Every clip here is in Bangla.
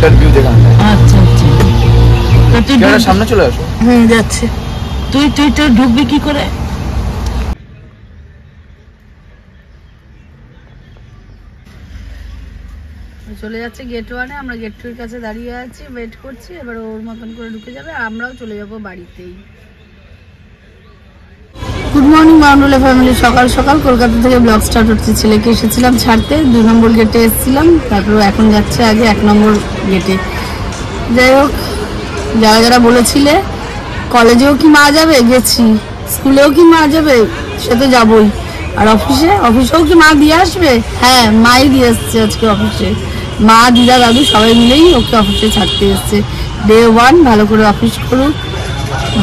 ইন্টারভিউ দেখান। আচ্ছা আচ্ছা, তুই সামনে চলে আসো। যাচ্ছে। তুই ঢুকবি কি করে? চলে যাচ্ছে গেট 1-এ, আমরা গেট 2-এর কাছে দাঁড়িয়ে আছি, ওয়েট করছি। এবার ওর মতন করে ঢুকে যাবে, আমরাও চলে যাব বাড়িতেই। Good morning Baundule family. সকাল সকাল কলকাতা থেকে ব্লগ স্টার্ট হচ্ছে। ছেলেকে এসেছিলাম ছাড়তে, 2 নম্বর গেটে এসেছিলাম, তারপর এখন যাচ্ছে আগে 1 নম্বর গেটে। যাই হোক, যারা যারা বলেছিলে কলেজেও কি মা যাবে, গেছি। স্কুলেও কি মা যাবে, সে তো যাবই। আর অফিসেও কি মা দিয়ে আসবে? হ্যাঁ, মাই দিয়ে আসছে আজকে অফিসে। মা, দিদা, দাদু সবাই মিলেই ওকে অফিসে ছাড়তে এসছে। ডে 1 ভালো করে অফিস করুক,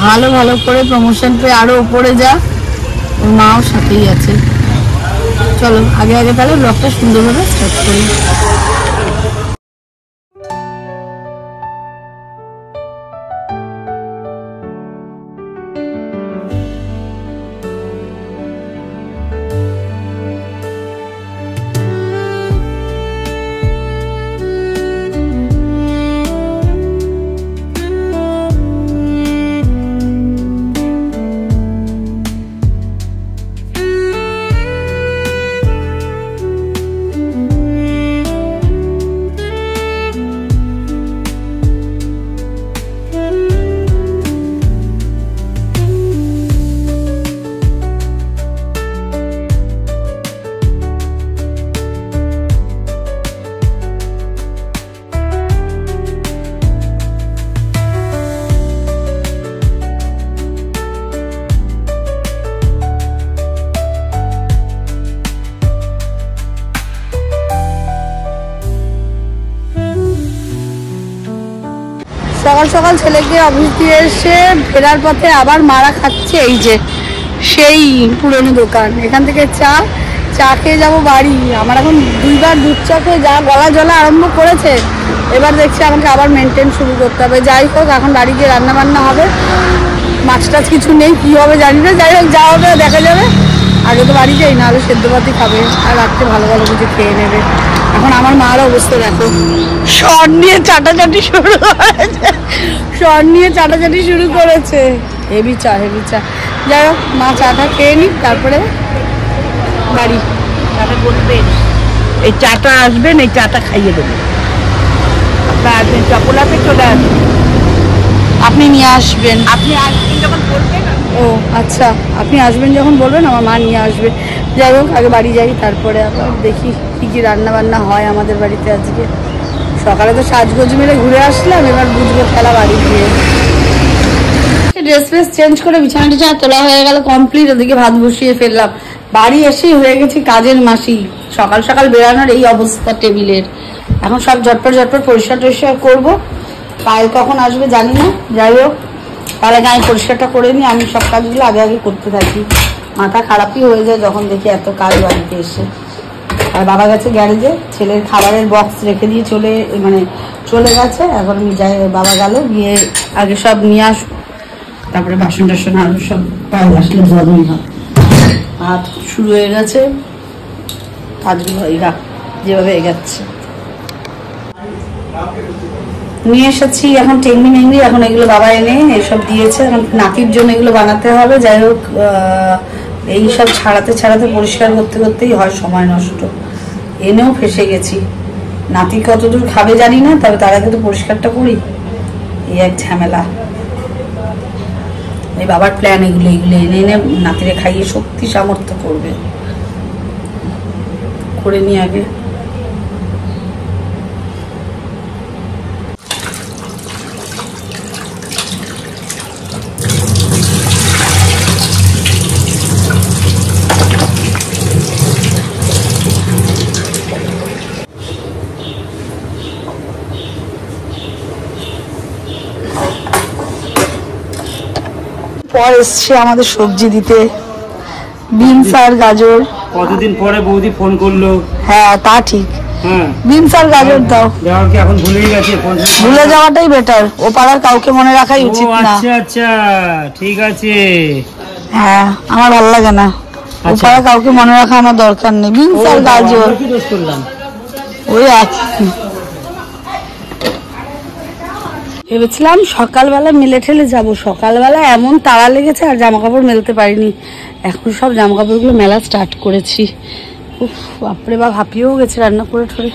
ভালো করে প্রমোশন পেয়ে আরো উপরে যা। ওর মাও সাথেই আছে। চলো আগে তাহলে ব্লগটা সুন্দরভাবে স্টার্ট করি। সকাল সকাল ছেলেকে অফিস দিয়ে এসে ফেরার পথে আবার মারা খাচ্ছে। এই যে সেই পুরনো দোকান, এখান থেকে চা খেয়ে যাবো বাড়ি। আমার এখন 2বার দুধ চা খেয়ে যা গলা জ্বলা আরম্ভ করেছে, এবার দেখছি আমাকে আবার মেনটেন শুরু করতে হবে। যাই হোক, এখন বাড়ি গিয়ে রান্নাবান্না হবে। মাছ টাছ কিছু নেই, কী হবে জানি না। যাই হোক, যা হবে দেখা যাবে। আগে তো বাড়ি যাই, নাহলে সেদ্ধ ভাতই খাবে আর রাত্রে ভালো কিছু খেয়ে নেবে। এখন আমার মার অবস্থা দেখো, শর নিয়ে চাটাচাটি শুরু করেছে। হেভি চা। যাই হোক, মা চাটা খেয়ে নিক, তারপরে বাড়ি। বলবেন এই চাটা আসবেন, এই চাটা খাইয়ে দেবেন। আপনার আসবেন, চপলাতে চলে আসবেন, আপনি নিয়ে আসবেন। আপনি আসবেন যখন বলবেন। ও আচ্ছা, আপনি আসবেন যখন বলবেন, আমার মা নিয়ে আসবে। যাই হোক, আগে বাড়ি যাই, তারপরে আবার দেখি কী রান্না বান্না হয় আমাদের বাড়িতে আজকে। সকালে তো সাজগোজ মেরে ঘুরে আসলাম, এবার বুঝবো খেলা বাড়ি গিয়ে। ড্রেস চেঞ্জ করে বিছানা তোলা হয়ে গেল কমপ্লিট। ওদিকে ভাত বসিয়ে ফেললাম। বাড়ি এসেই হয়ে গেছি কাজের মাসি। সকাল সকাল বেরানোর এই অবস্থা টেবিলের। এখন সব ঝটপট পরিষ্কার করবো। পায়েল কখন আসবে জানি না। যাই হোক, তাহলে আমি পরিষ্কারটা করে নিই। আমি সব কাজগুলো আগে করতে থাকি। মাথা খারাপই হয়ে যায় যখন দেখি এত কাজ বাড়িতে এসে। আর বাবা গেছে গ্যারেজে, ছেলের খাবারের বক্স রেখে দিয়ে চলে গেছে। এখন আমি যাই, বাবা গেল, গিয়ে আগে সব নিয়ে আসবো, তারপরে বাসন টাসন আরো সব পায়েল আসলে জলই হয়। হাত শুরু হয়ে গেছে, কাজগুলো যেভাবে এগাচ্ছে। নিয়ে এসেছি এখন টেংরি, এখন এগুলো বাবা এনে এসব দিয়েছে। এখন নাতির জন্য এগুলো বানাতে হবে। যাই হোক, এই সব ছাড়াতে পরিষ্কার করতেই হয় সময় নষ্ট। এনেও ফেসে গেছি। নাতি কতদূর খাবে জানি না, তবে তার আগে তো পরিষ্কারটা করি। এই এক ঝামেলা। এই বাবার প্ল্যান, এগুলো এনে নাতিরে খাইয়ে শক্তি সামর্থ্য করবে। করে নি আগে। পর এসছে আমাদের সবজি দিতে, বিনস আর গাজর। কতদিন পরে বৌদি ফোন করলো। হ্যাঁ তা ঠিক। বিনস আর গাজর দাও। এখন ভুলেই গেছে। ভুলে যাওয়াটাই বেটার, ও পাড়ার কাউকে মনে রাখাই উচিত না। আচ্ছা ঠিক আছে। হ্যাঁ, আমার ভালো লাগে না। ও পাড়ার কাউকে মনে রাখা আমার দরকার নেই। বিনস আর গাজর কি দোষ করলাম? ওই ভেবেছিলাম সকালবেলা মেলে ঠেলে যাবো, সকালবেলা এমন তাড়া লেগেছে আর জামা কাপড় মেলতে পারিনি। এখন সব জামা কাপড়গুলো মেলা স্টার্ট করেছি। উফ বাপরে বাপ, হাঁপিয়েও গেছে রান্না করে ঠরে।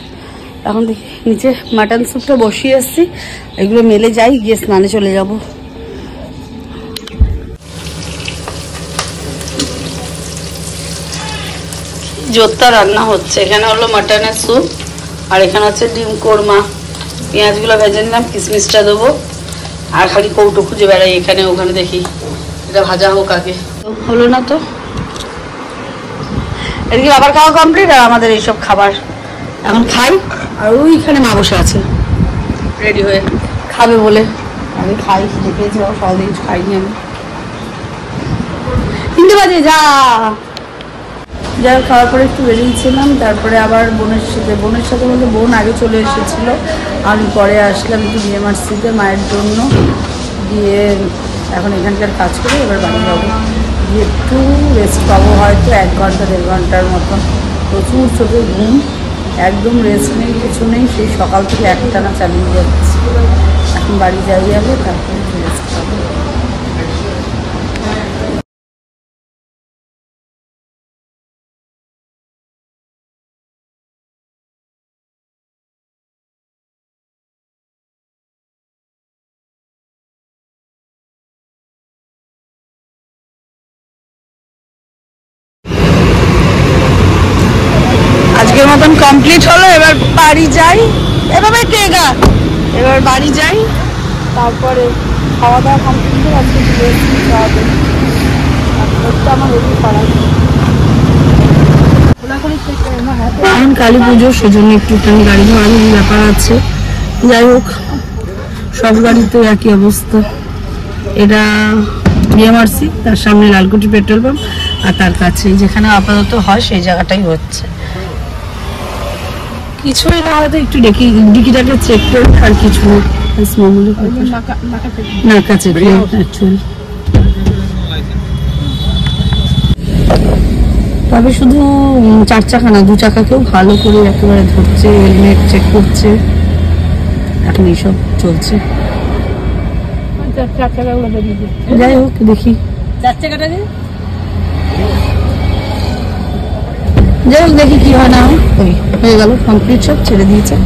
এখন দেখি নিচে মাটন স্যুপটা বসিয়ে এসছি, এগুলো মেলে যাই, গিয়ে স্নানে চলে যাব। জোরটা রান্না হচ্ছে। এখানে হলো মাটনের স্যুপ আর এখানে হচ্ছে ডিম কোরমা। পেঁয়াজগুলো ভেজে নিলাম, কিশমিশটা দেবো আর খালি কৌটো খুঁজে বেড়াই এখানে ওখানে, দেখি এটা ভাজা হোক আগে। হলো না তো, এদিকে আবার খাওয়া কমপ্লিট আর আমাদের এইসব খাবার এখন খাই। আর ওইখানে মা বসে আছে রেডি হয়ে খাবে বলে, আমি খাই। দেখেছি সকালদিন খাইনি আমি, 3টে বাজে যা যাই খাওয়ার পরে একটু বেরিয়েছিলাম। তারপরে আবার বোনের সাথে বলতে বোন আগে চলে এসেছিলো, আমি পরে আসলাম একটু বিএমআরসিতে মায়ের জন্য। গিয়ে এখন এখানকার কাজ করে এবার বাড়ি যাবো, গিয়ে একটু রেস্ট পাবো, হয়তো 1 ঘন্টা 1.5 ঘন্টার মতন। প্রচুর চোখে ঘুম, একদম রেস্ট নেই, কিছু নেই, সেই সকাল থেকে একটানা চালিয়ে যাচ্ছি। এখন বাড়ি যাবো, তারপরে রেস্ট পাবো। আজকের মতন কমপ্লিট হলো, এবার বাড়ি যাই। এভাবে কেগা এবার বাড়ি যাই, তারপরে খাওয়া দাওয়া কমপ্লিট করে আজকে হবে। আমার হেভি খারাপ, এখন কালী পুজো, সেজন্য একটুখানি গাড়ি ঘোড়াঘুরি ব্যাপার আছে। যাই হোক, সব গাড়িতে একই অবস্থা। এটা বিএমআরসি, তার সামনে লালকুটি পেট্রোল পাম্প, আর তার কাছে যেখানে আপাতত হয় সেই জায়গাটাই হচ্ছে। কিছুই না হয়তো একটু ডিকিটাকে চেক করে, আর কিছু নাকা চেক অ্যাকচুয়ালি। তবে শুধু 4 চাকা না, 2 চাকাকেও ভালো করে একেবারে ধরছে, হেলমেট চেক করছে, এখন এইসব চলছে। যাই হোক দেখি, 4 চাকাটা যাই হোক দেখি কি হয় না হয়। হয়ে গেল কমপ্লিট, সব ছেড়ে দিয়েছে না।